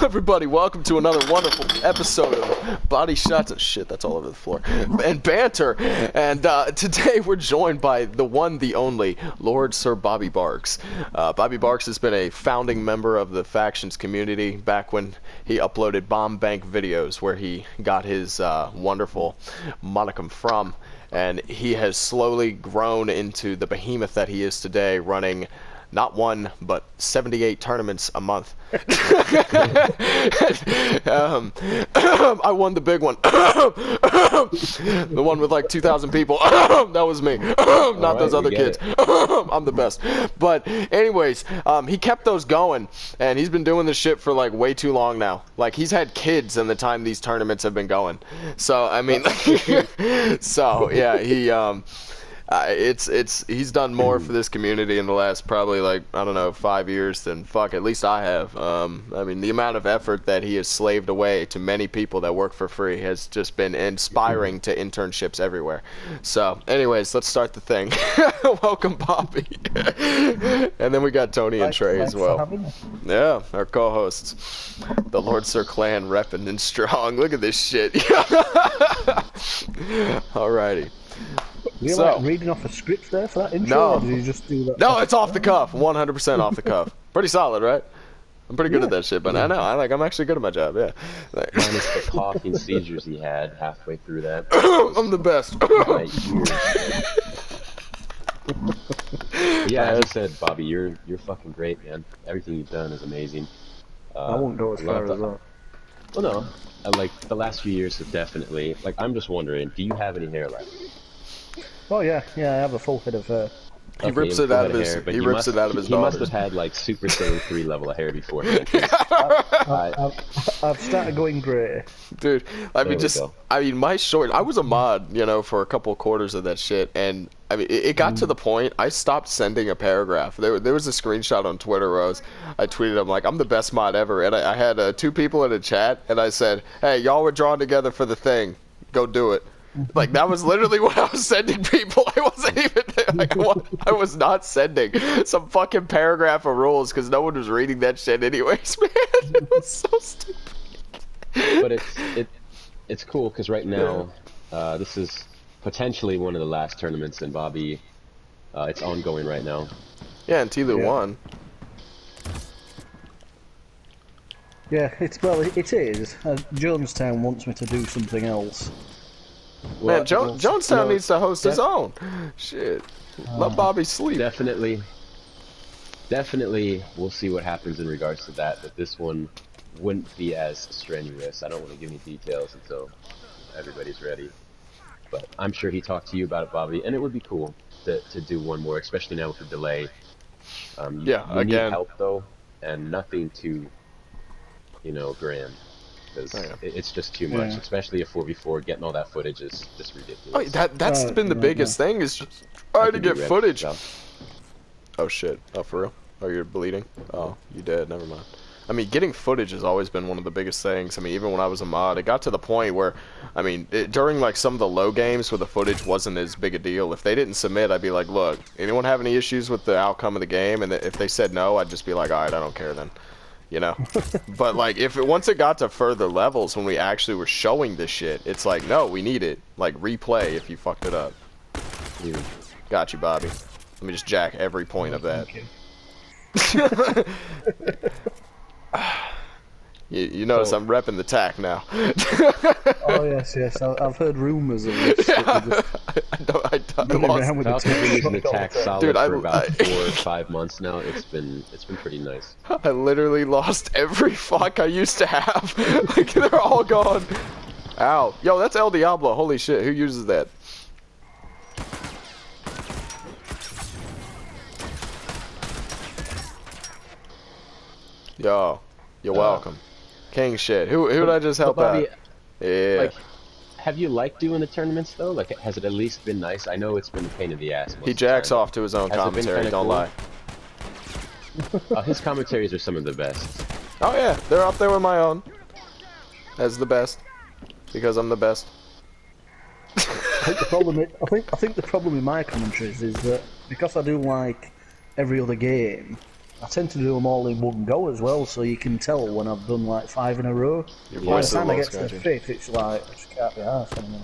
everybody, welcome to another wonderful episode of Bodyshots and shit, that's all over the floor, and Banter. And today we're joined by the one, the only, Lord Sir BobbyBarks. BobbyBarks has been a founding member of the factions community back when he uploaded bomb bank videos where he got his wonderful monicum from. And he has slowly grown into the behemoth that he is today, running not one, but 78 tournaments a month. I won the big one. The one with like 2,000 people. That was me. Not those other kids. I'm the best. But anyways, he kept those going, and he's been doing this shit for like way too long now. Like, he's had kids in the time these tournaments have been going. So, I mean, so, yeah, he's done more for this community in the last probably like, I don't know, 5 years than at least I have. I mean, the amount of effort that he has slaved away to many people that work for free has just been inspiring to internships everywhere. So anyways, let's start the thing. Welcome, Bobby. And then we got Tony and Trey as well. Yeah, our co-hosts. The Lord Sir clan repping and strong. Look at this shit. Alrighty. Were you like reading off a script there for that intro? No. Or did you just do that? No, it's off the cuff. 100% off the cuff. Pretty solid, right? I'm pretty good at that shit, but I know. I'm actually good at my job, yeah. Like, minus the coughing seizures he had halfway through that. I'm the best. Yeah, as you said, Bobby, you're fucking great, man. Everything you've done is amazing. I won't go as far as that. Well, no. Like, the last few years have definitely... Like, I'm just wondering, do you have any hair left? Oh yeah, I have a full head of hair. He rips it out of his. He rips it out of his. He must have had like Super Saiyan 3 level of hair before. I've started going grey. Dude, I mean, my short. I was a mod, you know, for a couple quarters of that shit, and I mean, it got to the point I stopped sending a paragraph. There was a screenshot on Twitter where I tweeted, I'm like, I'm the best mod ever, and I had 2 people in a chat, and I said, hey, y'all were drawn together for the thing, go do it. Like, that was literally what I was sending people. I wasn't even like, I was not sending some fucking paragraph of rules because no one was reading that shit anyways, man. It was so stupid. But it's cool because right now, this is potentially one of the last tournaments in Bobby. It's ongoing right now. Yeah, and Tilu won. Yeah, it is. Jonestown wants me to do something else. Well, man, Jonestown needs to host his own. Shit. Let Bobby sleep. Definitely, we'll see what happens in regards to that, but this one wouldn't be as strenuous. I don't want to give any details until everybody's ready. But I'm sure he talked to you about it, Bobby, and it would be cool to do one more, especially now with the delay. You need help, though, and nothing too, grand. Because it's just too much, especially a 4v4. Getting all that footage is just ridiculous. Oh, that's been the biggest thing, is just trying to get footage. Oh shit! Oh, for real? Oh, you're bleeding? Oh, you dead? Never mind. I mean, getting footage has always been one of the biggest things. I mean, even when I was a mod, it got to the point where, I mean, during like some of the low games where the footage wasn't as big a deal, if they didn't submit, I'd be like, look, anyone have any issues with the outcome of the game? And if they said no, I'd just be like, alright, I don't care then. You know, but like once it got to further levels when we actually were showing this shit, it's like, no, we need it. Like, replay if you fucked it up. Got you, Bobby. Let me just jack every point of that. You notice I'm repping the tack now. Oh yes, I've heard rumors of this. I lost. I've been using the tack solid for about 4 or 5 months now. It's been pretty nice. I literally lost every fuck I used to have. Like, they're all gone. Ow. Yo, that's El Diablo. Holy shit, who uses that? Yo, you're welcome. King shit. Who did I just help Bobby, out? Yeah. Like, have you liked doing the tournaments though? Like, has it at least been nice? I know it's been a pain in the ass. He jacks off to his own commentary, don't lie. His commentaries are some of the best. Oh yeah, they're up there with my own. As the best. Because I'm the best. I think the problem with my commentaries is that because I do like every other game, I tend to do them all in one go as well, so you can tell when I've done like 5 in a row. Your By voice the is time I get lost, to the gotcha. 5th, it's like, I just can't be arsed anymore.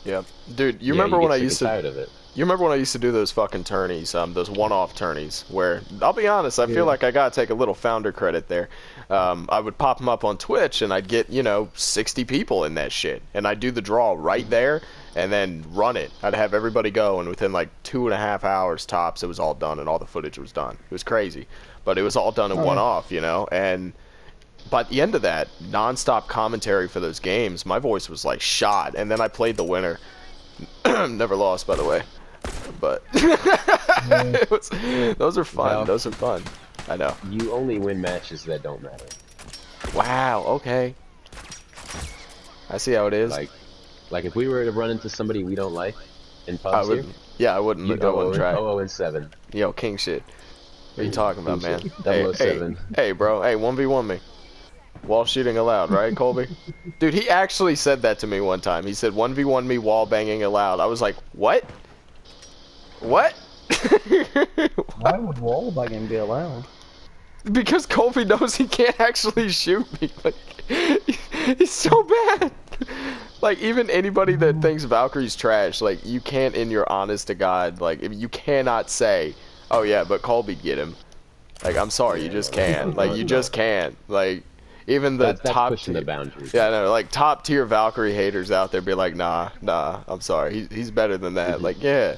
Yeah, dude, you Yeah, remember you when get I sick used and to? tired of it. You remember when I used to do those fucking tourneys, those one-off tourneys, where, I'll be honest, I feel like I gotta take a little founder credit there. I would pop them up on Twitch, and I'd get, 60 people in that shit. And I'd do the draw right there, and then run it. I'd have everybody go, and within like 2.5 hours tops, it was all done, and all the footage was done. It was crazy. But it was all done in one-off, and by the end of that, non-stop commentary for those games, my voice was like shot, and then I played the winner. Never lost, by the way. But those are fun. Well, those are fun. I know. You only win matches that don't matter. Wow. Okay. I see how it is. Like if we were to run into somebody we don't like in I pubs here, wouldn't. Yeah, I wouldn't. you I wouldn't try. 0-7. Yo, king shit. What are you talking about, man? King shit. Hey, 007. hey, bro. Hey, 1v1 me. Wall shooting allowed, right, Colby? Dude, he actually said that to me one time. He said 1v1 me, wall banging allowed. I was like, what? What? Why would wall banging be allowed? Because Colby knows he can't actually shoot me. Like, he's so bad. Like, even anybody that thinks Valkyrie's trash, like, you can't, in your honest to God, like, if you cannot say, oh yeah, but Colby get him. Like, I'm sorry, you just can't. Like, you just can't. Like, even the That's top pushing tier, the boundaries. yeah, no, like top tier Valkyrie haters out there be like, nah, I'm sorry, he's better than that. Like, yeah.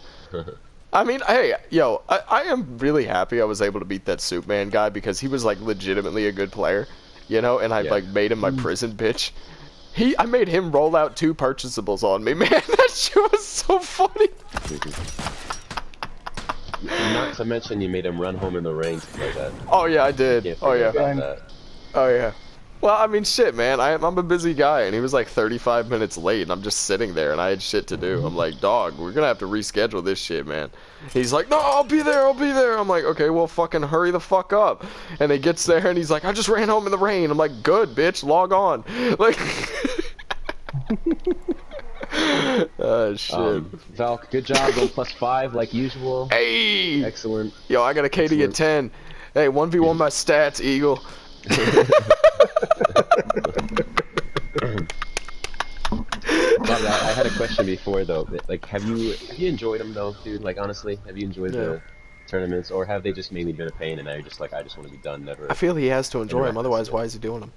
I mean, hey, yo, I am really happy I was able to beat that Superman guy because he was like legitimately a good player, and I like made him my prison bitch. I made him roll out 2 purchasables on me, man. That shit was so funny. Not to mention you made him run home in the rain to play that. Oh yeah, I did. Can't Oh forget yeah. about that. Oh yeah. Well, I mean, shit, man. I'm a busy guy, and he was like 35 minutes late, and I'm just sitting there, and I had shit to do. I'm like, dog, we're gonna have to reschedule this shit, man. He's like, no, I'll be there. I'm like, okay, well, fucking hurry the fuck up. And he gets there, and he's like, I just ran home in the rain. I'm like, good, bitch, log on. Like, oh shit. Valk, good job. Going +5 like usual. Hey. Excellent. Yo, I got a KD at 10. Hey, 1v1 my stats, Eagle. Bob, I had a question before though. Like, have you enjoyed them though, dude? Like, honestly, have you enjoyed the tournaments, or have they just mainly been a pain, and now you're just like, I just want to be done, never? I feel he has to enjoy them, otherwise, Yeah. why is he doing them?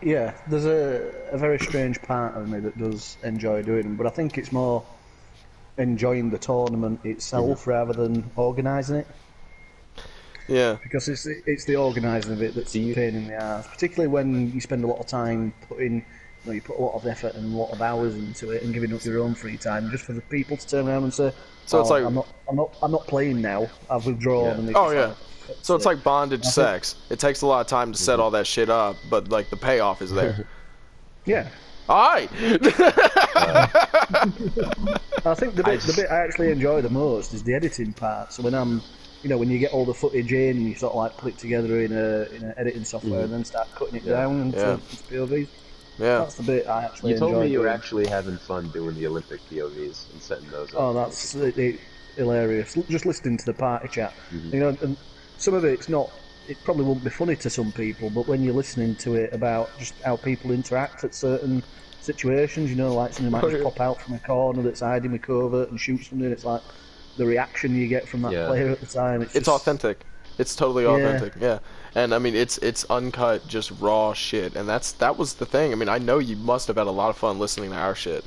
Yeah, there's a very strange part of me that does enjoy doing them, but I think it's more enjoying the tournament itself rather than organising it. Yeah. Because it's the organising of it that's a pain in the ass, particularly when you spend a lot of time putting, you put a lot of effort and a lot of hours into it and giving up your own free time just for the people to turn around and say, So it's like, I'm not playing now. I've withdrawn. Yeah. And it's oh just yeah. like, So it's like bondage sex. It takes a lot of time to set all that shit up, but like the payoff is there. yeah. Alright! I think the bit I actually enjoy the most is the editing part. So when I'm, when you get all the footage in, and you sort of like put it together in a editing software and then start cutting it down into POVs. Yeah. That's the bit I actually enjoy. You told me you were doing. actually having fun doing the Olympic POVs and setting those up. Oh, that's hilarious. Just listening to the party chat. And some of it's not. It probably won't be funny to some people, but when you're listening to it about just how people interact at certain situations, like somebody might just pop out from a corner that's hiding with covert and shoot something. It's like the reaction you get from that player at the time. It's just authentic. It's totally authentic. Yeah. And I mean, it's uncut, just raw shit. And that was the thing. I mean, I know you must have had a lot of fun listening to our shit.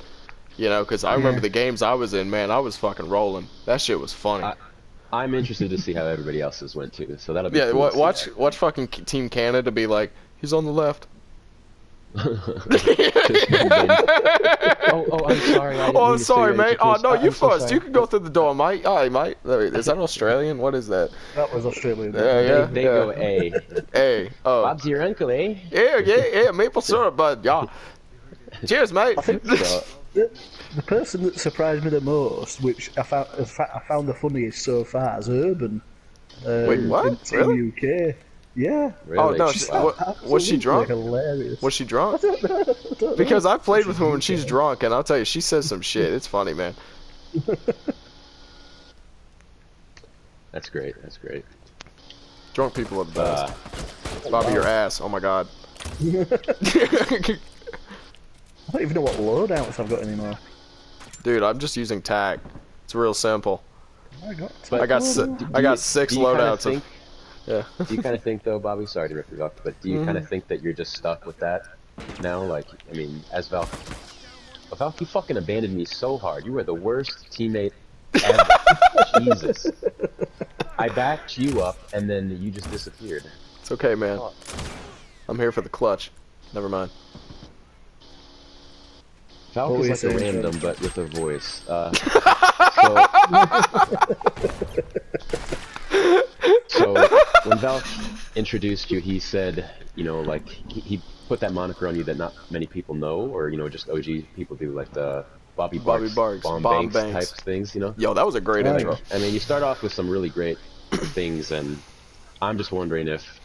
Because I remember the games I was in, man, I was fucking rolling. That shit was funny. I'm interested to see how everybody else's went too, so that'll be yeah, cool watch fucking Team Canada be like, he's on the left. I'm sorry. Oh, sorry, mate. Oh, no, you so first. sorry. You can go through the door, mate. Aye, mate. Is that Australian? What is that? That was Australian. They go A. Hey. Oh. Bob's your uncle, eh? Yeah. Maple syrup, bud. Yeah. Cheers, mate. I think the person that surprised me the most, which I found the funniest so far, is Urban. Wait, what? In Team Really? UK. Yeah. Really? Oh no. Was she drunk? Hilarious. Was she drunk? I don't know. Because I've played with her when she's drunk, and I'll tell you, she says some shit. It's funny, man. That's great. Drunk people are the best. Oh, Bobby, wow. your ass. Oh my god. I don't even know what loadouts I've got anymore. Dude, I'm just using tag. It's real simple. I got But I got do 6 you kinda loadouts think, of. Yeah. Do you kind of think, though, Bobby? Sorry to rip you off, but do you kind of think that you're just stuck with that now? Like, I mean, as Valk, you fucking abandoned me so hard. You were the worst teammate ever. Jesus. I backed you up, and then you just disappeared. It's okay, man. Oh. I'm here for the clutch. Never mind. Valk What is were you like a saying, random, but with a voice. So when Valk introduced you, he said, you know, like, he put that moniker on you that not many people know, or, you know, just OG people do, like the BobbyBarks, Bomb Banks type things, you know? Yo, that was a great intro. I mean, you start off with some really great things, and I'm just wondering if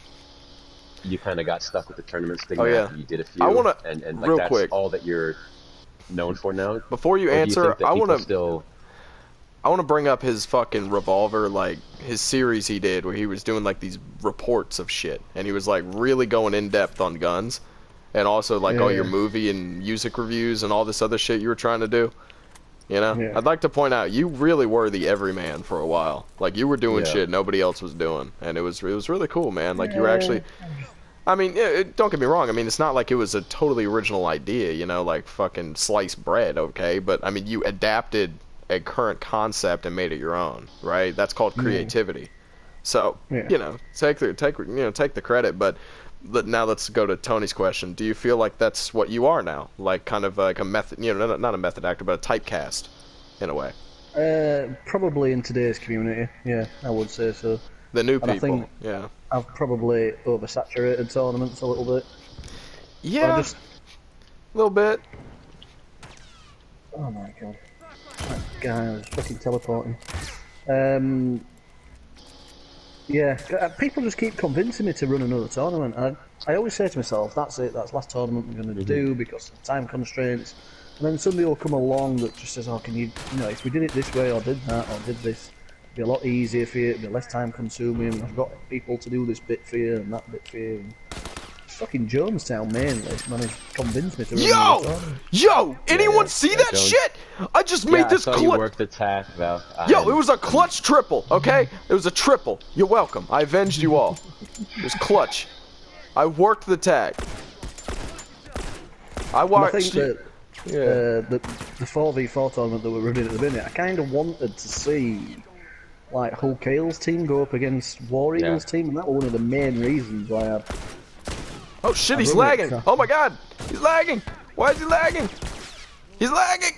you kind of got stuck with the tournament stigma after you did a few, I wanna, and like real that's quick, all that you're known for now? before you Or do answer, you think that I people want to still... I want to bring up his fucking Revolver, like, his series he did where he was doing, like, these reports of shit. And he was, like, really going in-depth on guns. And also, like, all your movie and music reviews and all this other shit you were trying to do. You know? Yeah. I'd like to point out, you really were the everyman for a while. Like, you were doing shit nobody else was doing. And it was really cool, man. Like, you were actually... I mean, don't get me wrong. I mean, it's not like it was a totally original idea, you know, like fucking sliced bread, okay? But, I mean, you adapted a current concept and made it your own, right? That's called creativity. So, you know, take the credit. But now let's go to Tony's question. Do you feel like that's what you are now, like kind of like a method, you know, not a method actor, but a typecast, in a way? Probably in today's community, yeah, I would say so. The new And I people, think yeah. I've probably oversaturated tournaments a little bit. Yeah, a little bit. Oh my god. That guy was fucking teleporting. Yeah, people just keep convincing me to run another tournament. I always say to myself, that's it, that's the last tournament I'm going to do because of time constraints. And then somebody will come along that just says, oh, can you know, if we did it this way or did that or did this, it'd be a lot easier for you, it'd be less time consuming, I've got people to do this bit for you and that bit for you. And fucking Jonestown mainly managed to convince me to run another tournament. Yo! Anyone see that shit? I just made this clutch. You worked the tack, Val. Yo, it was a clutch triple, okay? It was a triple. You're welcome. I avenged you all. It was clutch. I worked the tag. I watched. I think that the 4v4 tournament that we're running at the minute, I kind of wanted to see like Hull Kale's team go up against War Eagle's team, and that was one of the main reasons why I. Oh shit, he's lagging! Oh my god! He's lagging! Why is he lagging? He's lagging!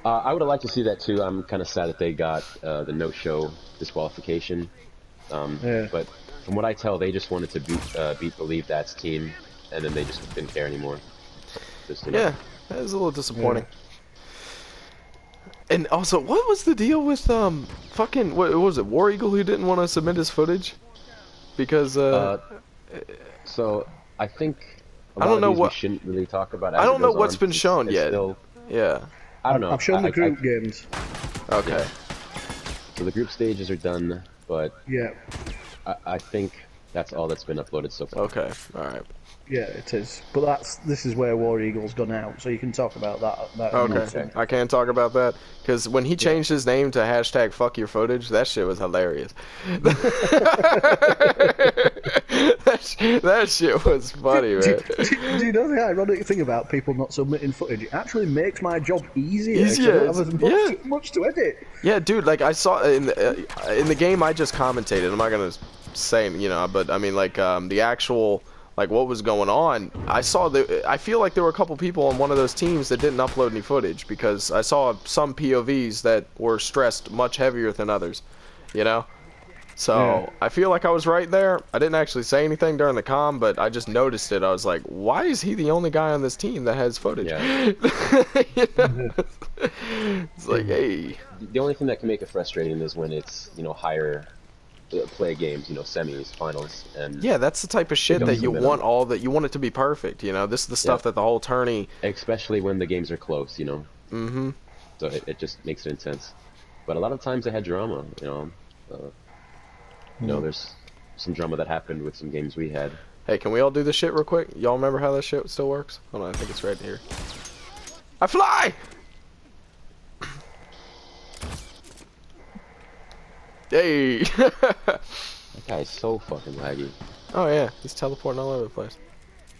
I would have liked to see that too. I'm kind of sad that they got the no-show disqualification. But from what I tell, they just wanted to beat Believe That's team, and then they just didn't care anymore. Yeah, that is a little disappointing. And also, what was the deal with fucking what was it? War Eagle who didn't want to submit his footage because So I think I don't know what we shouldn't really talk about. I don't know what's been shown yet. Yeah, I don't know. I've shown the group games. Okay. So the group stages are done, but yeah, I think that's all that's been uploaded so far. Okay, all right. Yeah, it is. But this is where War Eagle's gone out, so you can talk about that. Okay, I can talk about that because when he changed his name to hashtag fuck your footage, that shit was hilarious. that shit was funny, man. Do you know the ironic thing about people not submitting footage? It actually makes my job easier. Easier, I don't have much to edit. Yeah, dude. Like I saw in the game I just commentated. I'm not gonna say, you know, but I mean like the actual. Like what was going on, I feel like there were a couple people on one of those teams that didn't upload any footage because I saw some POVs that were stressed much heavier than others, you know? So I feel like I was right there. I didn't actually say anything during the comm, but I just noticed it. I was like, why is he the only guy on this team that has footage? Yeah. You know? It's like, hey. The only thing that can make it frustrating is when it's, you know, higher play games, you know, semis, finals, and yeah, that's the type of shit that you want. You want it to be perfect, you know. This is the stuff that the whole tourney, especially when the games are close, you know. Mm-hmm. So it just makes it intense. But a lot of times they had drama, you know. You know, there's some drama that happened with some games we had. Hey, can we all do this shit real quick? Y'all remember how this shit still works? Hold on, I think it's right here. I fly! Hey! That guy is so fucking laggy. Oh yeah, he's teleporting all over the place.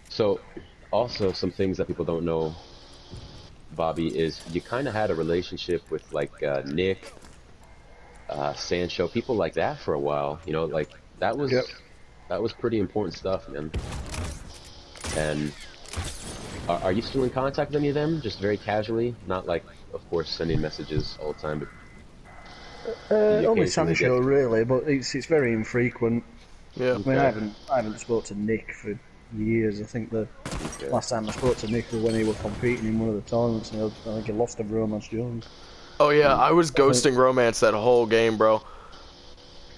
So, also some things that people don't know, Bobby, is you kind of had a relationship with like Nick, Sancho, people like that for a while. You know, like that was pretty important stuff, man. And are you still in contact with any of them? Just very casually, not like, of course, sending messages all the time, but only Sancho really, but it's very infrequent. Yeah. I mean, I haven't spoke to Nick for years. I think the last time I spoke to Nick was when he was competing in one of the tournaments, and I think he lost to Romance Jones. Oh yeah, I was ghosting Romance that whole game, bro.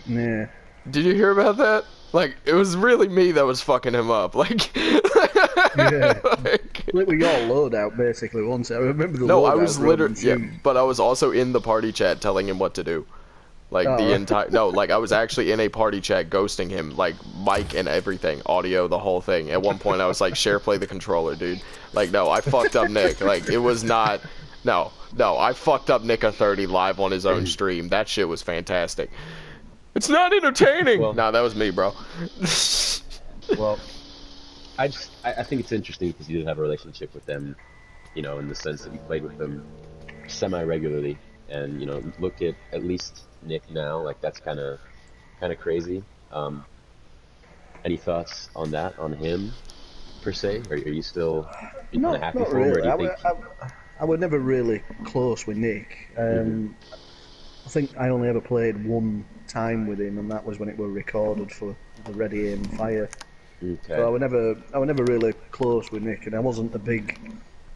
Yeah. Did you hear about that? Like, it was really me that was fucking him up. Like, yeah. Like we all loadout basically once. I remember the no, loadout I was literally, yeah, too. but I was also in the party chat telling him what to do. Like, the entire, no, like, I was actually in a party chat ghosting him, like, mic and everything, audio, the whole thing. At one point, I was like, share play the controller, dude. Like, no, I fucked up Nick. Like, it was not, no, I fucked up Nick a 30 live on his own stream. That shit was fantastic. It's not entertaining! Well, nah, that was me, bro. Well, I think it's interesting because you did have a relationship with them, you know, in the sense that you played with them semi-regularly, and, you know, look at least Nick now, like, that's kind of crazy. Any thoughts on that, on him, per se? Or are you still kind of happy for him, or do you think... I was never really close with Nick. I think I only ever played one time with him, and that was when it were recorded for the Ready Aim Fire. Okay. So I was never really close with Nick, and I wasn't a big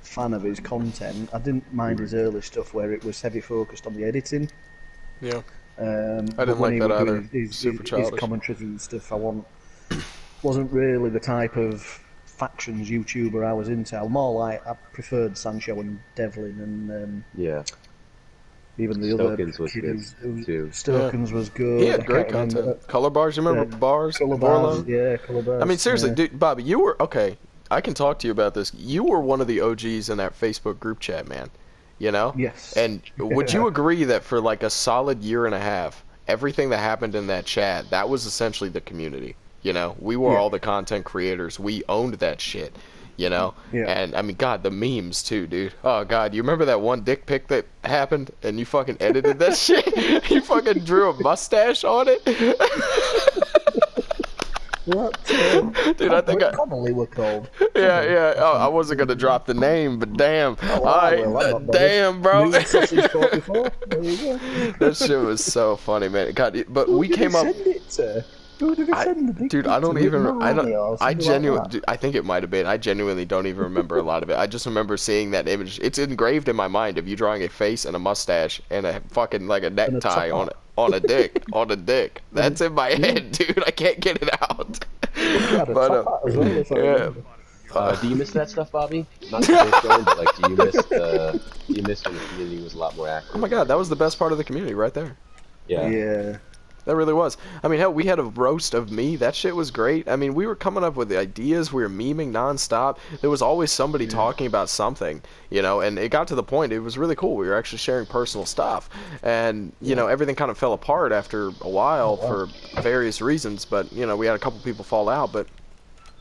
fan of his content. I didn't mind his early stuff where it was heavy focused on the editing. Yeah. I didn't like that either. His commentaries and stuff, wasn't really the type of factions YouTuber I was into. I preferred Sancho and Devlin, and yeah. even the Stokens other was kid good too. Stokens was good. He had great content. Color bars, you remember bars? Color bars, yeah, color bars. I mean, seriously, yeah. dude, Bobby, you were, okay, I can talk to you about this. You were one of the OGs in that Facebook group chat, man. You know? Yes. And would you agree that for like a solid year and a half, everything that happened in that chat, that was essentially the community? You know? We were all the content creators. We owned that shit. You know? Yeah. And, I mean, God, the memes, too, dude. Oh, God, you remember that one dick pic that happened, and you fucking edited that shit? You fucking drew a mustache on it? What? Dude, I think Connolly were called. Yeah. Oh, I wasn't gonna drop the name, but damn. Damn, bro. That shit was so funny, man. God, but we came up. Who did he send the big dude, I don't picture even. I genuinely. Like I think it might have been. I genuinely don't even remember a lot of it. I just remember seeing that image. It's engraved in my mind of you drawing a face and a mustache and a fucking like a necktie on it. On a dick, That's in my head, dude. I can't get it out. But, do you miss that stuff, Bobby? Not the first one, but like, do you miss when the community was a lot more active? Oh my God, that was the best part of the community right there. Yeah. Yeah. That really was. I mean, hell, we had a roast of me. That shit was great. I mean, we were coming up with the ideas. We were memeing nonstop. There was always somebody talking about something, you know, and it got to the point, it was really cool. We were actually sharing personal stuff. And, you know, everything kind of fell apart after a while for various reasons. But, you know, we had a couple people fall out. But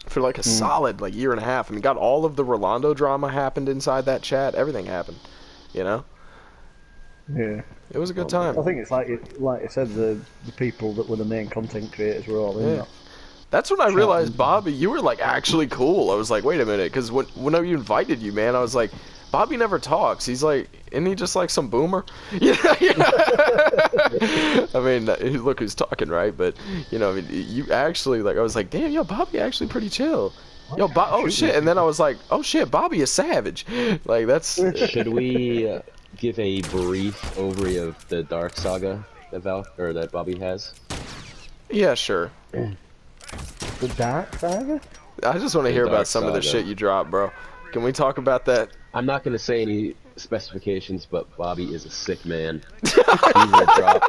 for like a solid, like, year and a half, I mean, God, all of the Rolando drama happened inside that chat. Everything happened, you know? Yeah. It was a good time. I think it's like you said, the people that were the main content creators were all in that. That's when I realized, Bobby, you were like actually cool. I was like, wait a minute, because whenever you invited you, man, I was like, Bobby never talks. He's like, isn't he just like some boomer? Yeah. I mean, look who's talking, right? But you know, I mean, you actually like, I was like, damn, yo, Bobby actually pretty chill. Yo, oh shit, and then I was like, oh shit, Bobby is savage. Like that's. Should we? Give a brief overview of the Dark Saga that Bobby has? Yeah, sure. The Dark Saga? I just want to hear about some of the shit you dropped, bro. Can we talk about that? I'm not going to say any specifications, but Bobby is a sick man. He will drop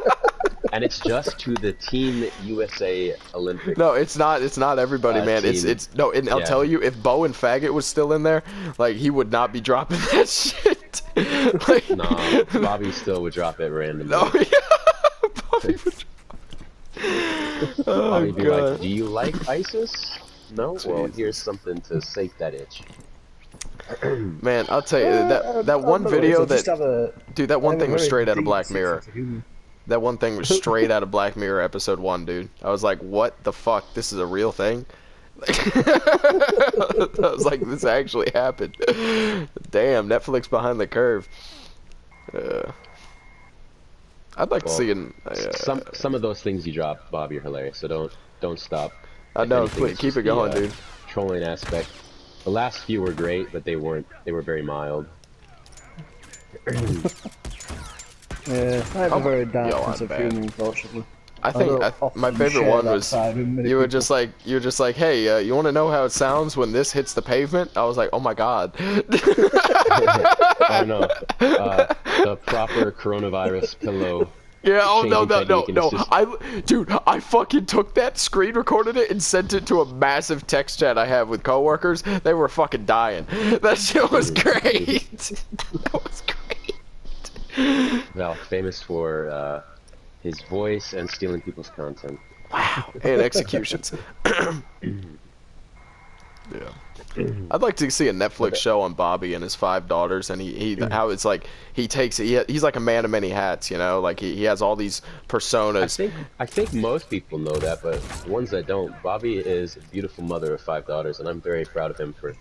and it's just to the Team USA Olympic. No, it's not. It's not everybody, man. Team. It's no. And I'll tell you, if Bo and Faggot was still in there, like he would not be dropping that shit. Like, Nah, Bobby still would drop it randomly. No, yeah. Bobby would. Oh Bobby would be God. like, "Do you like ISIS? No. Well, Jesus. here's something to sate that itch." Man, I'll tell you that one video dude, that one thing was straight out of Black Mirror. That one thing was straight out of Black Mirror episode 1, dude. I was like, what the fuck? This is a real thing? I was like, this actually happened. Damn, Netflix behind the curve. I'd like to see some of those things you drop, Bobby, are hilarious. So don't stop. I know, keep it going, dude. Trolling aspect. The last few were great, but they were very mild. Yeah, I have a very dark sense of humor, unfortunately. I think my favorite one was you were just like, hey, you want to know how it sounds when this hits the pavement? I was like, oh my God. Oh no, the proper coronavirus pillow. Yeah, oh no. Dude, I fucking took that, screen recorded it, and sent it to a massive text chat I have with coworkers. They were fucking dying. That shit was great. That was great. Well, famous for his voice and stealing people's content. Wow, and executions. Yeah. I'd like to see a Netflix show on Bobby and his 5 daughters, and how it's like he's like a man of many hats, you know, like he has all these personas. I think most people know that, but ones that don't, Bobby is a beautiful mother of 5 daughters, and I'm very proud of him for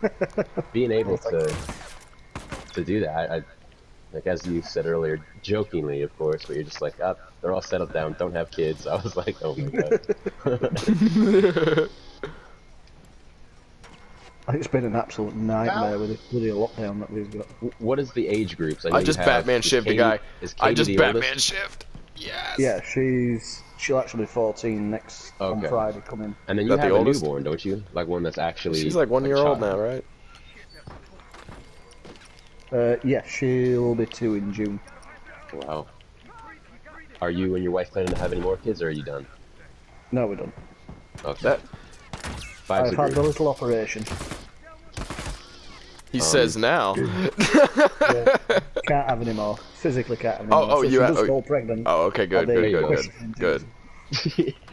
being able to do that. Like as you said earlier, jokingly, of course, but you're just like, they're all settled down, don't have kids. I was like, oh my God. It's been an absolute nightmare with this bloody lockdown that we've got. What is the age groups? I just Batman shifted a guy. I just Batman shift. Yes. Yeah, she'll actually be 14 on Friday coming. And then you have a newborn, don't you? Like one that's actually. She's like 1 year old now, right? Yeah, she'll be 2 in June. Wow. Are you and your wife planning to have any more kids, or are you done? No, we're done. Okay. I've had the little operation. He says now. Yeah, can't have any more. Physically can't have any more. So you just go pregnant. Oh, okay, good. Good.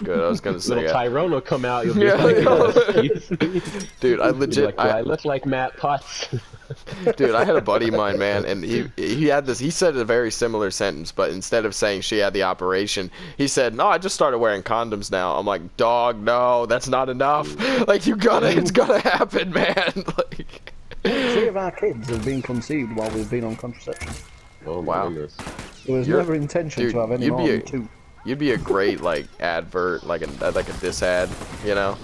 I was gonna say. Little Tyrone will come out. You'll be like, dude, I legit. Like, I look like Matt Potts. Dude, I had a buddy of mine, man, and he had this. He said a very similar sentence, but instead of saying she had the operation, he said, "No, I just started wearing condoms now." I'm like, "Dog, no, that's not enough. Like, it's gotta happen, man." Like, 3 of our kids have been conceived while we've been on contraception. Oh wow. Goodness. There was never intention to have any more than 2. You'd be a great like advert, like a diss ad, you know,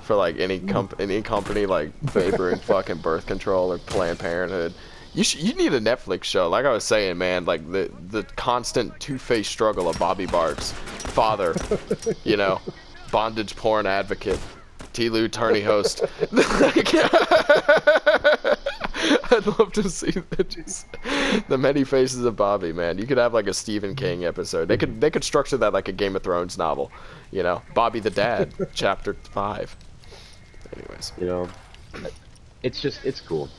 for like any company like favoring fucking birth control or Planned Parenthood. You need a Netflix show, like I was saying, man. Like the constant two-faced struggle of BobbyBarks, father, you know, bondage porn advocate, LordSirTony host. I'd love to see the many faces of Bobby, man. You could have like a Stephen King episode. They could structure that like a Game of Thrones novel, you know. Bobby the Dad, chapter 5. Anyways, you know, it's cool.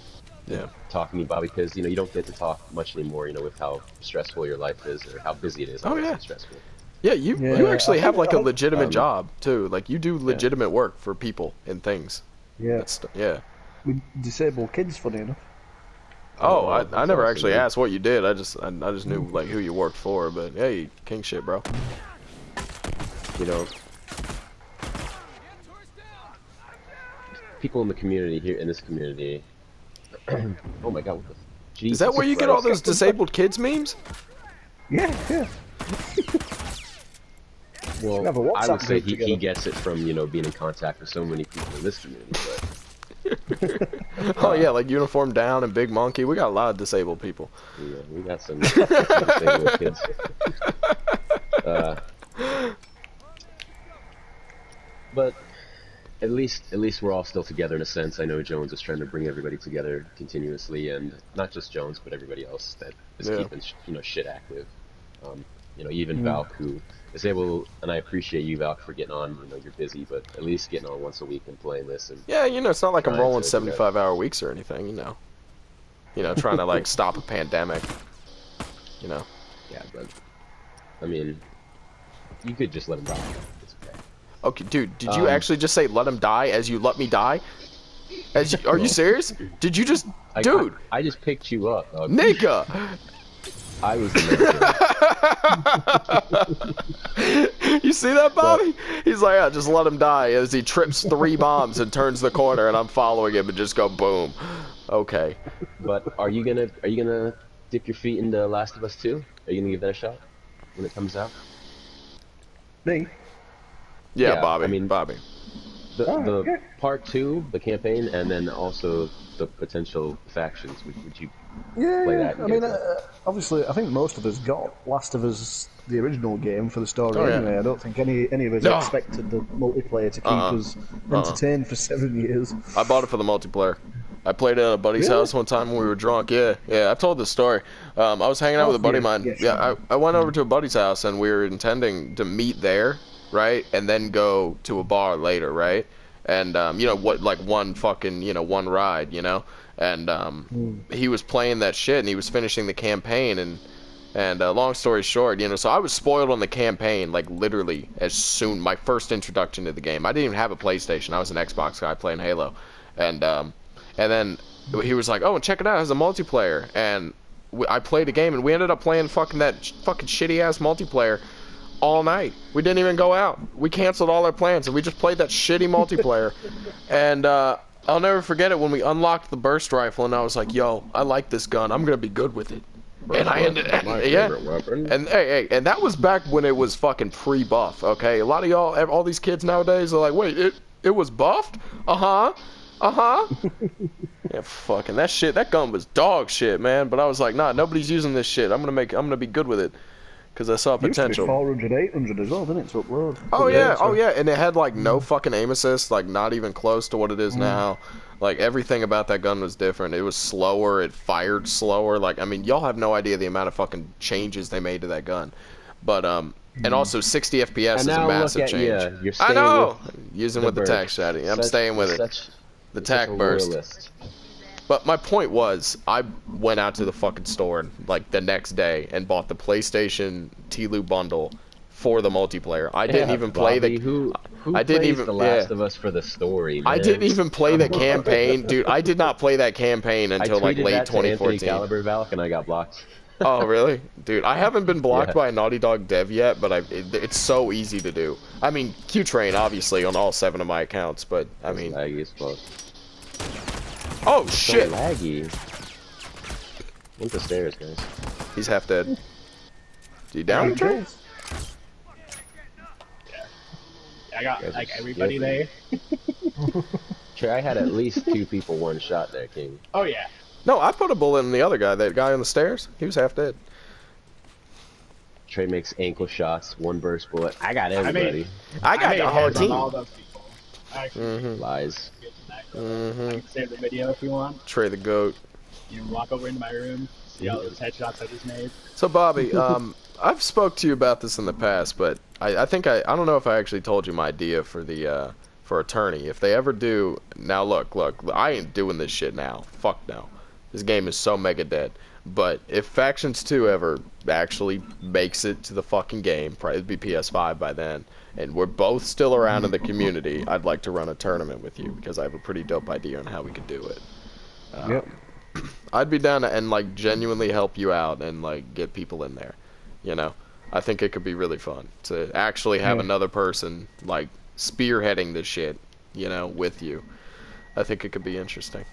Yeah. Talking to you, Bobby, because you know you don't get to talk much anymore. You know, with how stressful your life is or how busy it is. Oh yeah. Stressful. Yeah, you actually have like a legitimate job too. Like you do legitimate work for people and things. Yeah. Yeah. With disabled kids, funny enough. Oh, I never actually asked what you did. I just knew like who you worked for. But hey, king shit, bro. You know, people in the community here in this community. Oh my God! What the? Jesus Is that where you get all those disabled kids memes? Yeah. Well, I would say he gets it from, you know, being in contact with so many people in this community. But... Oh yeah, like Uniform Down and Big Monkey. We got a lot of disabled people. Yeah, we got some disabled kids. But at least we're all still together in a sense. I know Jones is trying to bring everybody together continuously, and not just Jones, but everybody else that is keeping shit active. even Valk, who is able, and I appreciate you, Valk, for getting on. You're busy, but at least getting on once a week and playing this. And yeah, it's not like I'm rolling to 75-hour weeks or anything, trying to like stop a pandemic, Yeah, but I mean, you could just let him die. It's okay. Okay, dude, did you actually just say let him die as you let me die? Are you serious? Did you just, dude? I just picked you up, dog. Nigga. I was. You see that, Bobby? He's like, yeah, just let him die as he trips 3 bombs and turns the corner, and I'm following him and just go boom. Okay. But are you gonna dip your feet into Last of Us 2? Are you gonna give that a shot when it comes out? Me? Yeah, Bobby. I mean, Bobby. The part 2, the campaign, and then also the potential factions. Would you play that? I mean, obviously, I think most of us got Last of Us, the original game, for the story anyway. I don't think any of us expected the multiplayer to keep us entertained for 7 years. I bought it for the multiplayer. I played it at a buddy's house one time when we were drunk. Yeah, I've told this story. I was hanging out with a buddy of mine. I went over to a buddy's house, and we were intending to meet there, right, and then go to a bar later, right? And like one fucking one ride, and he was playing that shit, and he was finishing the campaign, and long story short, so I was spoiled on the campaign, like literally as soon my first introduction to the game. I didn't even have a PlayStation. I was an Xbox guy playing Halo, and then he was like, oh, and check it out, it has a multiplayer, and I played a game, and we ended up playing fucking shitty ass multiplayer all night. We didn't even go out. We canceled all our plans, and we just played that shitty multiplayer. And I'll never forget it when we unlocked the burst rifle, and I was like, yo, I like this gun. I'm gonna be good with it. And I ended, and that was back when it was fucking pre-buff. Okay, a lot of y'all, all these kids nowadays are like, wait, it was buffed? Yeah, fucking that gun was dog shit, man. But I was like, nah, nobody's using this shit. I'm gonna be good with it. Because I saw potential. It used to be 400, 800 as well, didn't it, to upload? Oh yeah, and it had like no fucking aim assist, like not even close to what it is now. Like everything about that gun was different. It was slower, it fired slower. Like, I mean, y'all have no idea the amount of fucking changes they made to that gun. But and also 60 FPS is a massive change. You're I know, using with the tac strategy. I'm staying with it. The tac burst. But my point was, I went out to the fucking store like the next day and bought the PlayStation TLU bundle for the multiplayer. I didn't even play the. Who I didn't plays even. The Last of Us for the story, man? I didn't even play the campaign, dude. I did not play that campaign until like late 2014. Caliber Valk, and I got blocked. Oh really, dude? I haven't been blocked by a Naughty Dog dev yet, but it's so easy to do. I mean, Q-Train obviously on all 7 of my accounts, but I mean. Laggy as fuck. Oh shit! So laggy. Went the stairs, guys. He's half dead. You down, Trey? I got like everybody there. Trey, I had at least 2 people one shot there, King. Oh yeah. No, I put a bullet in the other guy. That guy on the stairs. He was half dead. Trey makes ankle shots, 1 burst bullet. I got everybody. I got the whole team. All those people. Lies. I can save the video if you want. Trey the goat. You can walk over into my room, see all those headshots I just made. So Bobby, I've spoke to you about this in the past, but I think I don't know if I actually told you my idea for the for attorney. If they ever do, now look, I ain't doing this shit now. Fuck no. This game is so mega dead. But if Factions 2 ever actually makes it to the fucking game, probably it'd be PS5 by then, and we're both still around in the community, I'd like to run a tournament with you because I have a pretty dope idea on how we could do it. Yep. I'd be down to, and like genuinely help you out and like get people in there. I think it could be really fun to actually have another person like spearheading this shit, with you. I think it could be interesting.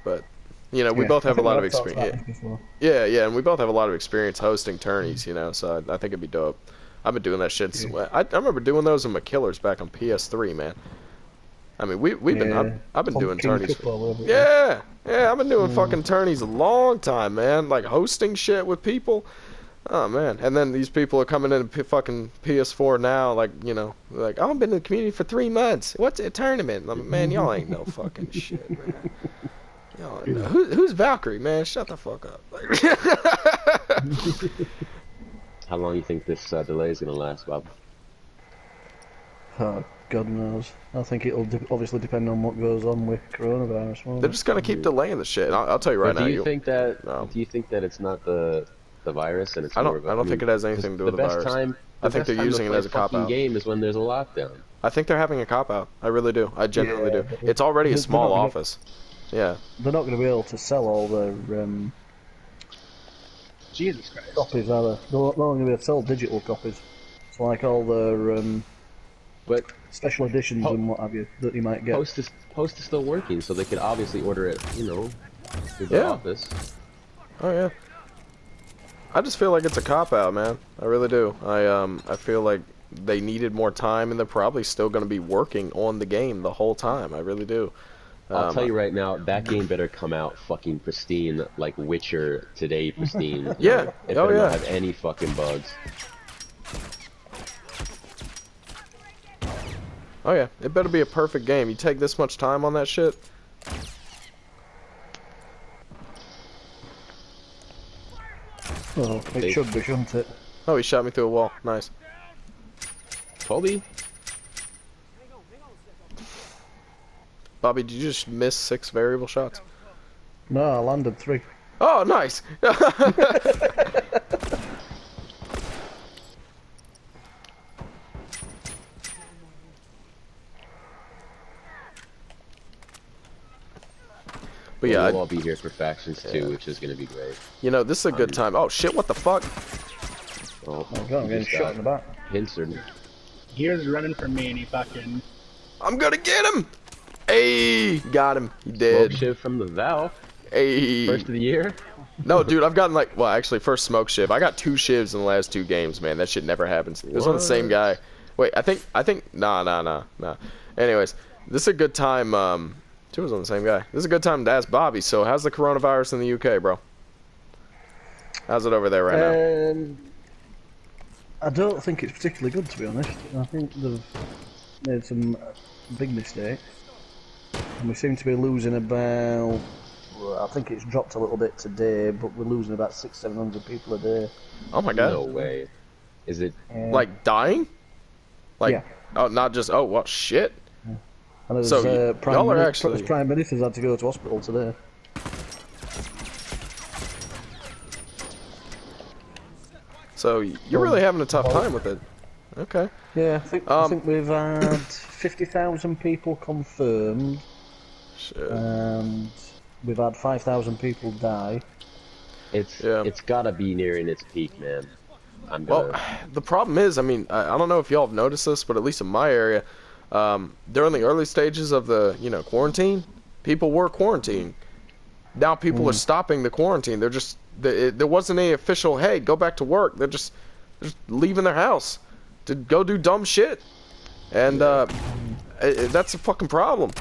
But we both have a lot of experience. Yeah, and we both have a lot of experience hosting tourneys, so I think it'd be dope. I've been doing that shit since, I remember doing those in McKillers back on PS3, man. I mean, we've been I've been doing tourneys. Yeah, I've been doing fucking tourneys a long time, man. Like hosting shit with people. Oh man, and then these people are coming in fucking PS4 now, like like I've been in the community for 3 months. What's a tournament? I'm like, man, y'all ain't no fucking shit, man. Y'all ain't no. Who's Valkyrie, man? Shut the fuck up. How long you think this delay is gonna last, Bob? Oh, God knows. I think it'll obviously depend on what goes on with coronavirus. Won't They're it? just gonna keep delaying the shit. I'll tell you right But now. do you think that? No. Do you think that it's not the virus and it's I more of a, don't think it has anything to do with the virus. I think they're using it as a cop-out. Game is when there's a lockdown. I think they're having a cop-out. I really do. I genuinely do. but It's already a they're small not gonna- office. Yeah. They're not going to be able to sell all their Jesus Christ. copies, are they? They're not going to be able to sell digital copies. It's like all their But special editions and what have you that you might get. Post is still working, so they could obviously order it, you know, through the office. Oh yeah. I just feel like it's a cop-out, man. I really do. I feel like they needed more time, and they're probably still going to be working on the game the whole time. I really do. I'll tell you right now, that game better come out fucking pristine, like Witcher today pristine. Yeah. It Oh better yeah. not have any fucking bugs. Oh yeah. It better be a perfect game. You take this much time on that shit. Oh, it should be, shouldn't it? Oh, he shot me through a wall. Nice. Colby? Bobby, did you just miss 6 variable shots? No, I landed 3. Oh, nice. But yeah, we'll all be here for factions too, which is gonna be great. You know, this is a good time. Oh shit! What the fuck? Oh, my God, I'm getting shot in the back. Pincered. Here's running from me and he fucking... I'm gonna get him! Hey, got him. He did. Smoke shiv from the Valve. Hey. First of the year. No, dude, I've gotten like, well, actually, first smoke shiv. I got 2 shivs in the last 2 games, man. That shit never happens. This one's the same guy. Wait, I think, nah. Anyways, this is a good time. 2 was on the same guy. This is a good time to ask Bobby. So, how's the coronavirus in the UK, bro? How's it over there right now? I don't think it's particularly good, to be honest. I think they've made some big mistakes. And we seem to be losing about... Well, I think it's dropped a little bit today, but we're losing about 600-700 people a day. Oh my god. No way. Is it... Like, dying? Like, yeah. Oh, not just... Oh, well, shit. And there's, So, y'all are actually... Prime Minister's had to go to hospital today. So, you're really having a tough time with it. Okay. Yeah, I think we've had 50,000 people confirmed. Shit. And we've had 5,000 people die. It's gotta be nearing its peak, man. Well, the problem is, I mean, I don't know if y'all have noticed this, but at least in my area, during the early stages of the, quarantine, people were quarantined. Now people are stopping the quarantine. They're just, there wasn't any official, hey, go back to work. They're just leaving their house to go do dumb shit. And that's a fucking problem.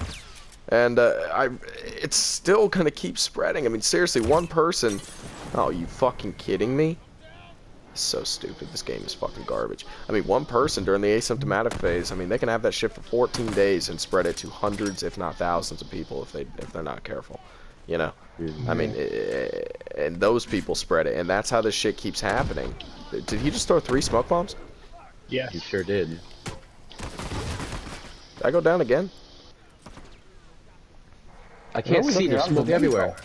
And it's still gonna keep spreading. I mean, seriously, one person. Oh, you fucking kidding me? So stupid. This game is fucking garbage. I mean, one person during the asymptomatic phase. I mean, they can have that shit for 14 days and spread it to hundreds, if not thousands, of people if they're not careful. I mean, and those people spread it, and that's how this shit keeps happening. Did he just throw 3 smoke bombs? Yeah. He sure did. Did I go down again? I can't see. There's smoke everywhere.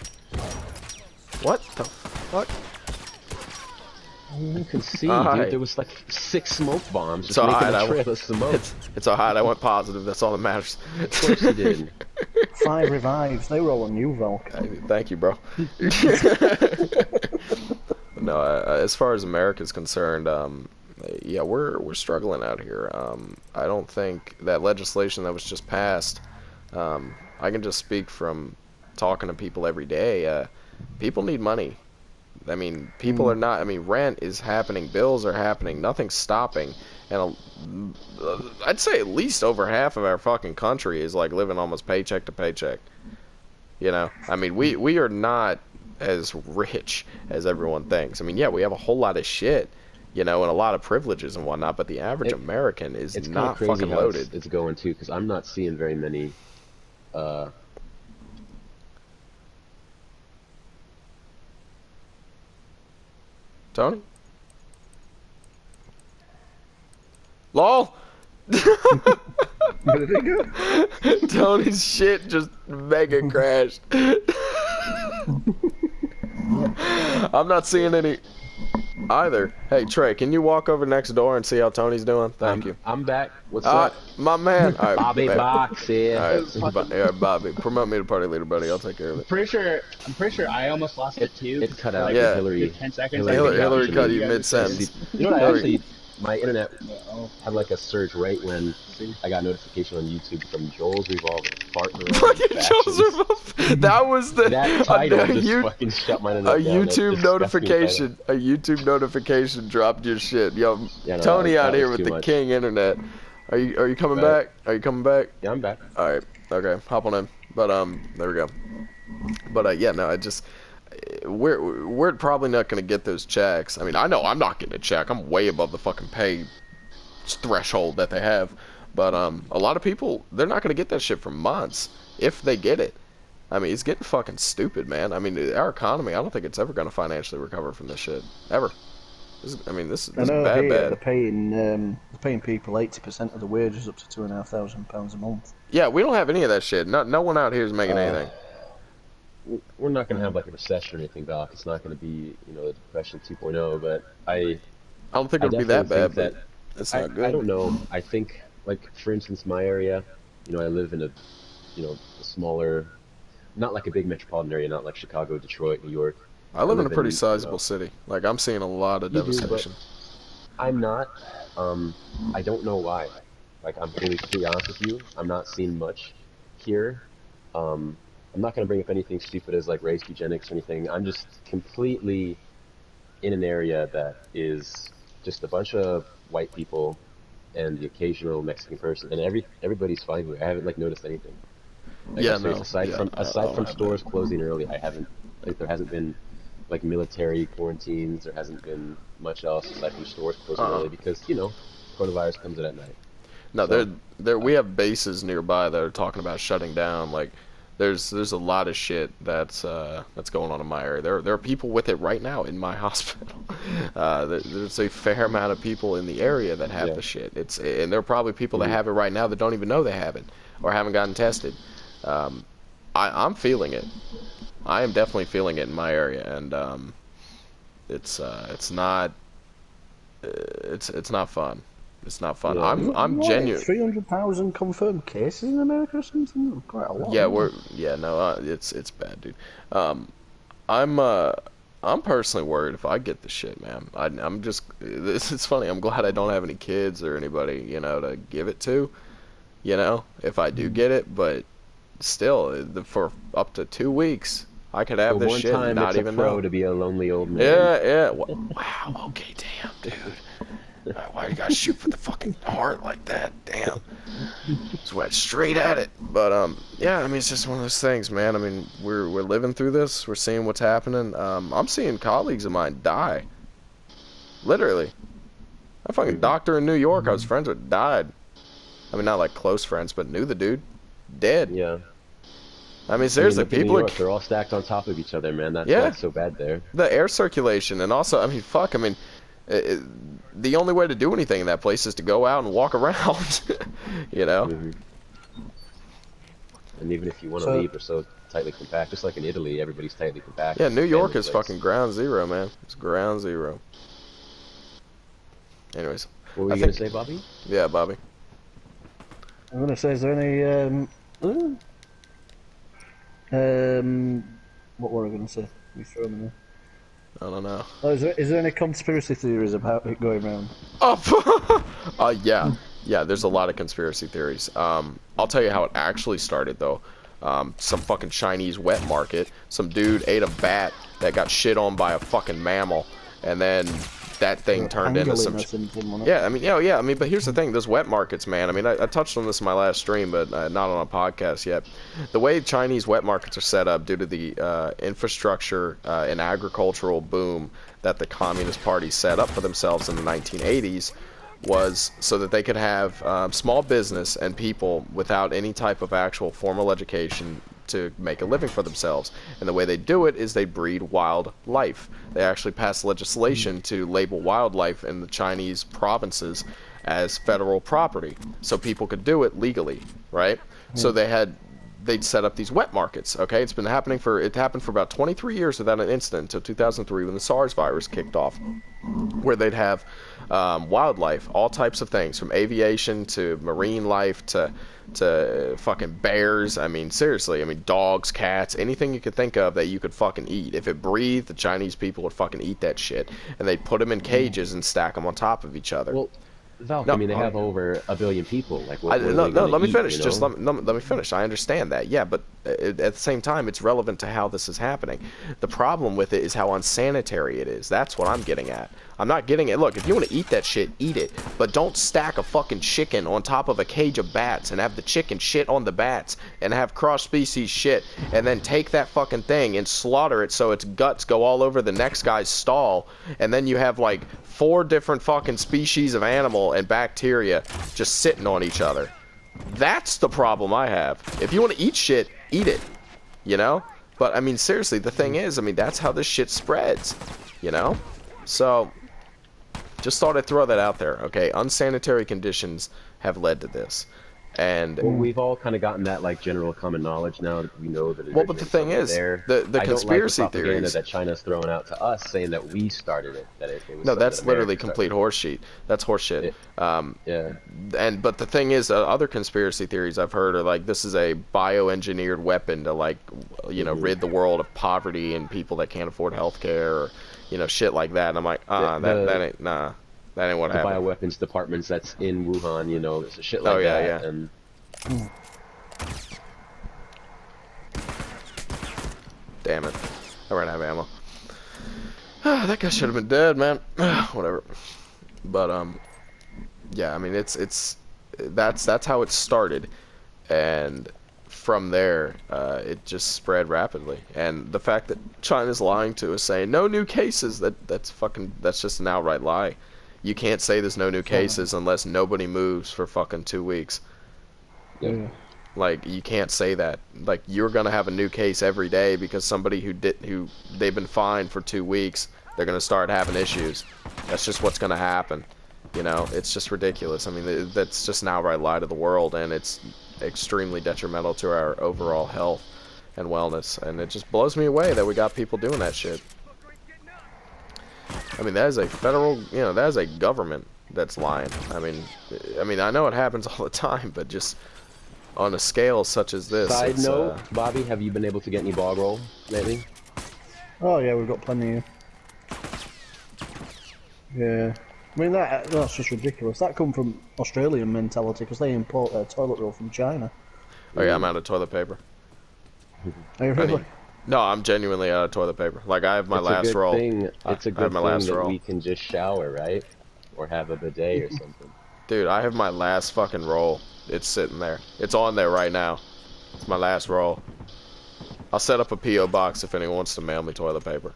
What the fuck? You can see, dude. There was like 6 smoke bombs just making a trail of smoke. It's alright. I went positive. That's all that matters. Of course you did. 5 revives. They were all on you, Volk. Thank you, bro. No, as far as America's concerned, yeah, we're struggling out here. I don't think that legislation that was just passed. I can just speak from talking to people every day. People need money. I mean, people are not. I mean, rent is happening, bills are happening, nothing's stopping, and I'd say at least over half of our fucking country is like living almost paycheck to paycheck. I mean, we are not as rich as everyone thinks. I mean, yeah, we have a whole lot of shit, and a lot of privileges and whatnot, but the average American is not fucking loaded. It's going too, because I'm not seeing very many. Tony? LOL. Where did it go? Tony's shit just mega crashed. I'm not seeing any either. Hey Trey, can you walk over next door and see how Tony's doing? Thank you. I'm back. What's up? My man. All right, BobbyBarks here. Alright, Bobby, promote me to party leader, buddy. I'll take care of it. I'm pretty sure I almost lost it too. It cut out. Yeah. Hillary. 10 seconds. Hillary cut you mid-sentence. You know what? Actually, my internet had like a surge right when I got notification on YouTube from Joel's Revolver. Fucking Joel's Revolver. That was the that title just fucking shut my internet down. YouTube notification. A YouTube notification dropped your shit. Yo, Yeah, no, Tony out here with too the much. king internet. Are you coming Right. back? Are you coming back? Yeah, I'm back. All right. Okay. Hop on in. But there we go. But yeah, no, we're probably not gonna get those checks. I mean, I know I'm not getting a check. I'm way above the fucking pay threshold that they have. But a lot of people, they're not gonna get that shit for months if they get it. I mean, it's getting fucking stupid, man. I mean, our economy, I don't think it's ever gonna financially recover from this shit ever. This is I know bad. they're paying people 80% of the wages up to £2,500 a month. Yeah, we don't have any of that shit. No one out here is making anything. We're not gonna have like a recession or anything, Doc. It's not gonna be, the Depression 2.0. But I don't think it'll be that bad, that but it's not good. I don't know. I think, like, for instance, my area, I live in a smaller, not like a big metropolitan area, not like Chicago, Detroit, New York. I live in a pretty sizable city. Like, I'm seeing a lot of devastation. I'm not. I don't know why. Like, I'm going to be honest with you. I'm not seeing much here. I'm not going to bring up anything stupid as, like, race eugenics or anything. I'm just completely in an area that is just a bunch of white people and the occasional Mexican person, and everybody's fine here. I haven't, like, noticed anything. Like, Yeah, aside from stores closing early, there hasn't been, like, military quarantines. There hasn't been much else aside from stores closing early because, coronavirus comes in at night. No, So, we have bases nearby that are talking about shutting down. Like, there's a lot of shit that's going on in my area. There are people with it right now in my hospital. There's a fair amount of people in the area that have the shit. And there are probably people that have it right now that don't even know they have it or haven't gotten tested. I'm feeling it. I am definitely feeling it in my area, and it's not fun. It's not fun. Yeah. I'm genuine. 300,000 confirmed cases in America or something? Quite a lot. Yeah, it's bad, dude. I'm personally worried if I get the shit, man. It's funny. I'm glad I don't have any kids or anybody, to give it to, if I do get it, but still, for up to 2 weeks, I could have this shit and not even know. To be a lonely old man. Yeah. Wow. Okay, damn, dude. Why you gotta shoot for the fucking heart like that? Damn. Just went straight at it. But yeah, I mean, it's just one of those things, man. I mean, we're living through this. We're seeing what's happening. I'm seeing colleagues of mine die. Literally. A fucking doctor in New York I was friends with died. I mean, not like close friends, but knew the dude. Dead. Yeah. I mean, seriously, people are... They're all stacked on top of each other, man. That's why it's so bad there. The air circulation, and also, I mean, fuck, I mean... the only way to do anything in that place is to go out and walk around, Mm-hmm. And even if you want to leave, they're so tightly compact. Just like in Italy, everybody's tightly compact. Yeah, New York is fucking ground zero, man. It's ground zero. Anyways. What were you going to say, Bobby? Yeah, Bobby. I'm going to say, is there any... what were I going to say? You throw me there. I don't know. Oh, is there any conspiracy theories about it going around? Oh, yeah, there's a lot of conspiracy theories. I'll tell you how it actually started, though. Some fucking Chinese wet market. Some dude ate a bat that got shit on by a fucking mammal, and then that thing turned into some... Yeah, I mean, but here's the thing. Those wet markets, man, I mean, I touched on this in my last stream, but not on a podcast yet. The way Chinese wet markets are set up due to the infrastructure and agricultural boom that the Communist Party set up for themselves in the 1980s was so that they could have small business and people without any type of actual formal education to make a living for themselves. And the way they do it is they breed wildlife. They actually pass legislation to label wildlife in the Chinese provinces as federal property, so people could do it legally, right? So they'd set up these wet markets. Okay, it happened for about 23 years without an incident until 2003 when the SARS virus kicked off, where they'd have wildlife, all types of things, from aviation to marine life to fucking bears. I mean, seriously, I mean, dogs, cats, anything you could think of that you could fucking eat. If it breathed, the Chinese people would fucking eat that shit, and they'd put them in cages and stack them on top of each other. Well, Valk, No, I mean, they have over 1 billion people. Like, what are they no, gonna let me eat, finish. you know? Just let me finish. I understand that, yeah, but at the same time, it's relevant to how this is happening. The problem with it is how unsanitary it is. That's what I'm getting at. I'm not getting it. Look, if you want to eat that shit, eat it, but don't stack a fucking chicken on top of a cage of bats and have the chicken shit on the bats and have cross-species shit, and then take that fucking thing and slaughter it so its guts go all over the next guy's stall, and then you have like 4 different fucking species of animal and bacteria just sitting on each other. That's the problem I have. If you want to eat shit, eat it, you know? But I mean, seriously, the thing is, I mean, that's how this shit spreads, you know? So just thought I'd throw that out there, okay? Unsanitary conditions have led to this. And well, we've all kind of gotten that like general common knowledge now that we know that. Well, but the thing is, the conspiracy I don't like the propaganda theories that China's throwing out to us, saying that we started it. That it was no, something that's that literally America complete horseshit. That's horseshit. Yeah. But the thing is, other conspiracy theories I've heard are like this is a bioengineered weapon to like, you know, rid the world of poverty and people that can't afford health care, or, you know, shit like that. And I'm like, that ain't that ain't what the happened. bioweapons departments that's in Wuhan, you know, it's a shit like that. Yeah. And Damn it, I ran out of ammo. That guy should have been dead, man. Whatever. But yeah, I mean, that's how it started, and from there, it just spread rapidly. And the fact that China's lying to us, saying no new cases, that's just an outright lie. You can't say there's no new cases unless nobody moves for fucking 2 weeks. Yeah. Like, you can't say that. Like, you're gonna have a new case every day because somebody who they've been fined for 2 weeks, they're gonna start having issues. That's just what's gonna happen. You know, it's just ridiculous. I mean, that's just an outright lie to the world, and it's extremely detrimental to our overall health and wellness. And it just blows me away that we got people doing that shit. I mean, that is a federal, you know, that is a government that's lying. I mean, I know it happens all the time, but just on a scale such as this. Side note, Bobby, have you been able to get any bog roll lately? Oh yeah, we've got plenty. Yeah. I mean, that's just ridiculous. That come from Australian mentality because they import their toilet roll from China. Oh yeah, I'm out of toilet paper. Are you really? No, I'm genuinely out of toilet paper. Like, I have my last roll. It's a good thing that we can just shower, right? Or have a bidet or something. Dude, I have my last fucking roll. It's sitting there. It's on there right now. It's my last roll. I'll set up a P.O. box if anyone wants to mail me toilet paper.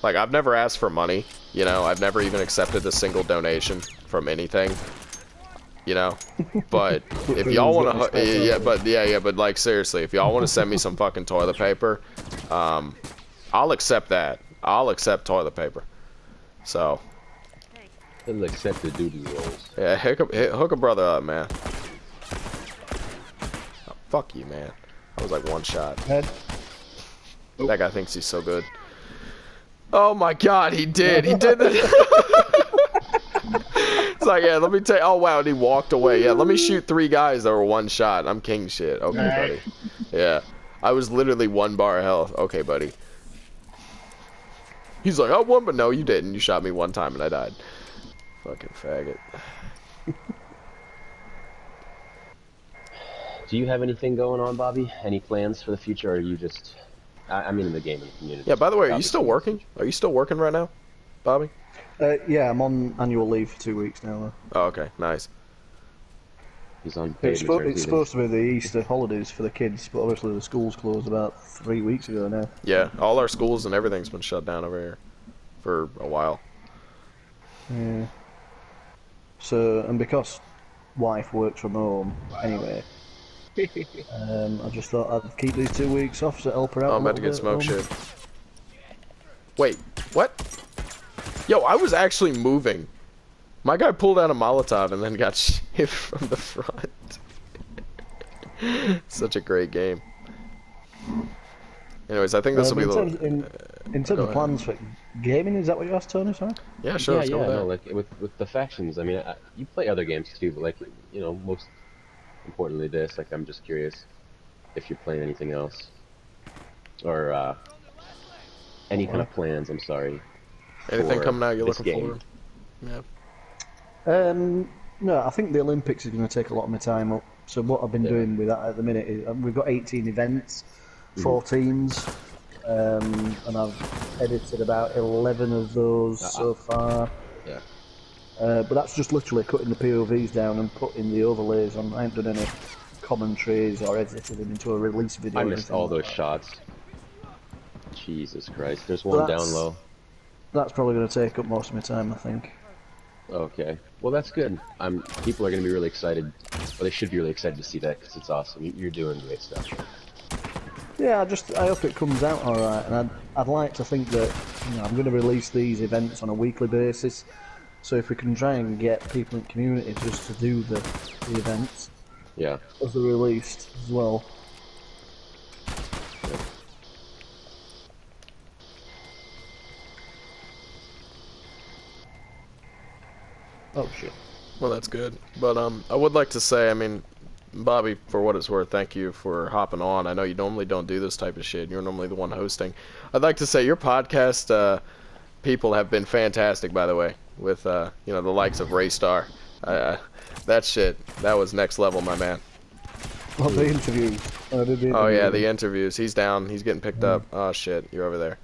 Like, I've never asked for money, you know? I've never even accepted a single donation from anything, you know? But if y'all want to, but like, seriously, if y'all want to send me some fucking toilet paper, I'll accept that. I'll accept toilet paper. So. They'll accept the duty rolls. Yeah, hook a brother up, man. Oh, fuck you, man. I was like one shot. Head. That guy thinks he's so good. Oh my god, he did. He did that. It's like, yeah, let me take. Oh wow, and he walked away. Yeah, let me shoot 3 guys that were one shot. I'm king shit. Okay, buddy. Yeah, I was literally 1 bar of health. Okay, buddy. He's like, I won, but no, you didn't. You shot me 1 time and I died. Fucking faggot. Do you have anything going on, Bobby? Any plans for the future, or are you just... I mean in the gaming community. Yeah, by the way, are you still working? Are you still working right now, Bobby? Yeah, I'm on annual leave for 2 weeks now. Oh, okay, nice. He's on paid It's supposed to be the Easter holidays for the kids, but obviously the school's closed about 3 weeks ago now. Yeah, all our schools and everything's been shut down over here for a while. Yeah. So, and because wife works from home anyway, I just thought I'd keep these 2 weeks off to help her out. Oh, I'm about to get smoke shit. Wait, what? Yo, I was actually moving My guy pulled out a Molotov and then got shit from the front. Such a great game. Anyways, I think this will be in terms of plans for gaming, is that what you asked, Tony? Sorry. Yeah, sure. Yeah, no, like with the factions. I mean, you play other games too, but like most importantly, this. Like, I'm just curious if you're playing anything else, or any kind of plans. I'm sorry. Anything coming out you're this looking game. forward? Yeah. No, I think the Olympics is going to take a lot of my time up. So what I've been doing with that at the minute is we've got 18 events, 4 teams, and I've edited about 11 of those so far. Yeah. But that's just literally cutting the POVs down and putting the overlays on. I haven't done any commentaries or edited them into a release video. I missed all those shots. Jesus Christ! There's one down low. That's probably going to take up most of my time, I think. Okay, well that's good. People are going to be really excited. Well, they should be really excited to see that because it's awesome. You're doing great stuff. Yeah, I hope it comes out alright, and I'd like to think that I'm going to release these events on a weekly basis. So if we can try and get people in the community just to do the events, yeah, as they're released as well. Yeah. Oh shit. Well, that's good. But I would like to say, I mean, Bobby, for what it's worth, thank you for hopping on. I know you normally don't do this type of shit. You're normally the one hosting. I'd like to say your podcast people have been fantastic, by the way, with the likes of Raystar. That shit, that was next level, my man. Well, the interviews. Oh yeah, the interviews. He's down. He's getting picked up. Oh shit, you're over there.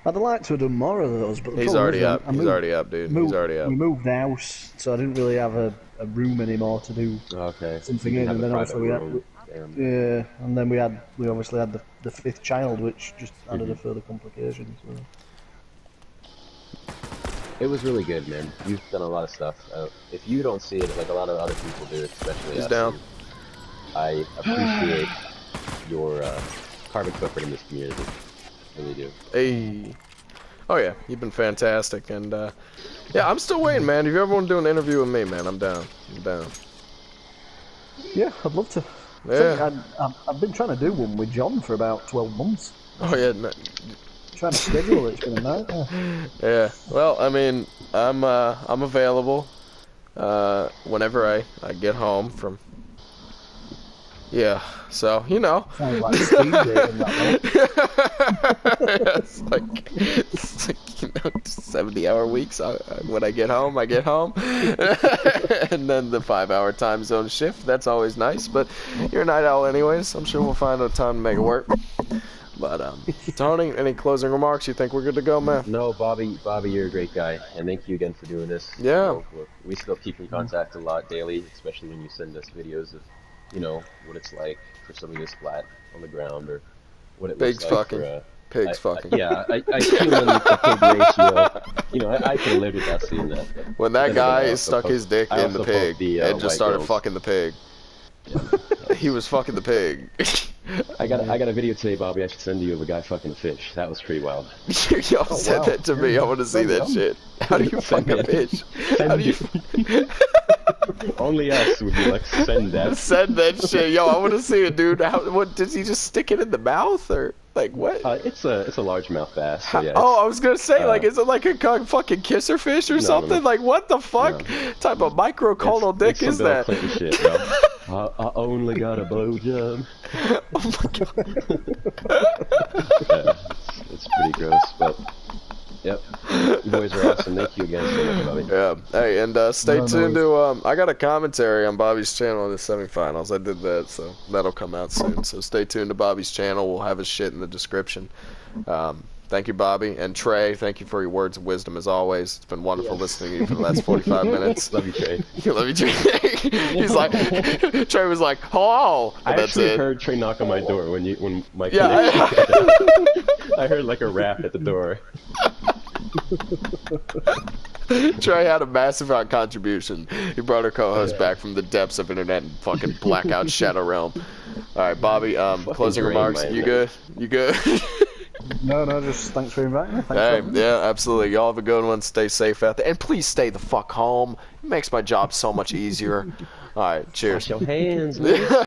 I'd like to have done more of those, but he's already up. He's already up, dude. He's already up. We moved the house, so I didn't really have a room anymore to do something in, and then also we had, and then we obviously had the 5th child, which just added a further complication. So. It was really good, man. You've done a lot of stuff. If you don't see it, like a lot of other people do, especially he's us, down. I appreciate your carbon footprint in this community. Really do. Hey. Oh yeah, you've been fantastic, and yeah, I'm still waiting, man. If you ever want to do an interview with me, man, I'm down. I'm down. Yeah, I'd love to. Yeah. I've been trying to do one with John for about 12 months. Oh yeah. No. Trying to schedule it, it's been a nightmare. Yeah. Well, I mean, I'm available whenever I get home from. Yeah, so, Sounds like speed dating, that it's like 70-hour weeks. When I get home, and then the 5-hour time zone shift. That's always nice. But you're a night owl, anyways. I'm sure we'll find a time to make it work. But Tony, any closing remarks? You think we're good to go, man? No, Bobby, you're a great guy, and thank you again for doing this. Yeah. We still keep in contact a lot daily, especially when you send us videos of. What it's like for something this flat on the ground, or what it looks like for pigs fucking. Yeah, I feel in the pig ratio. I could have lived without seeing that. When that guy stuck his dick in the pig and just started fucking the pig. Yeah. He was fucking the pig. I got a video today, Bobby. I should send you of a guy fucking a fish. That was pretty wild. Y'all send that to me. I want to see that shit. How do you fuck a fish? How do you? Only us would be like, send that. Send that shit, yo. I want to see it, dude. What does he just stick it in the mouth or like what? It's a largemouth bass. So yeah, I was gonna say like, is it like a fucking kisser fish or something? No. Like what the fuck type of microconal dick is that? Shit, bro. I only got a blowjob. Oh my god. Yeah, it's pretty gross, but. Yep. You boys are awesome. Thank you again so much, Bobby. Yeah. Hey, and stay tuned to I got a commentary on Bobby's channel in the semifinals. I did that, so that'll come out soon. So stay tuned to Bobby's channel. We'll have his shit in the description. Thank you, Bobby. And Trey, thank you for your words of wisdom as always. It's been wonderful listening to you for the last 45 minutes. Love you, Trey. Love you, Trey. He's like, Trey was like, hello. I actually heard Trey knock on my door when my I heard like a rap at the door. Trey had a massive contribution. He brought our co-host back from the depths of internet and fucking blackout shadow realm. All right, Bobby. Closing remarks. Man. You good? You good? No, just thanks for inviting me. Thanks for Hey, having me. yeah, absolutely. Y'all have a good one. Stay safe out there. And please stay the fuck home. It makes my job so much easier. Alright, cheers. Wash your hands, man.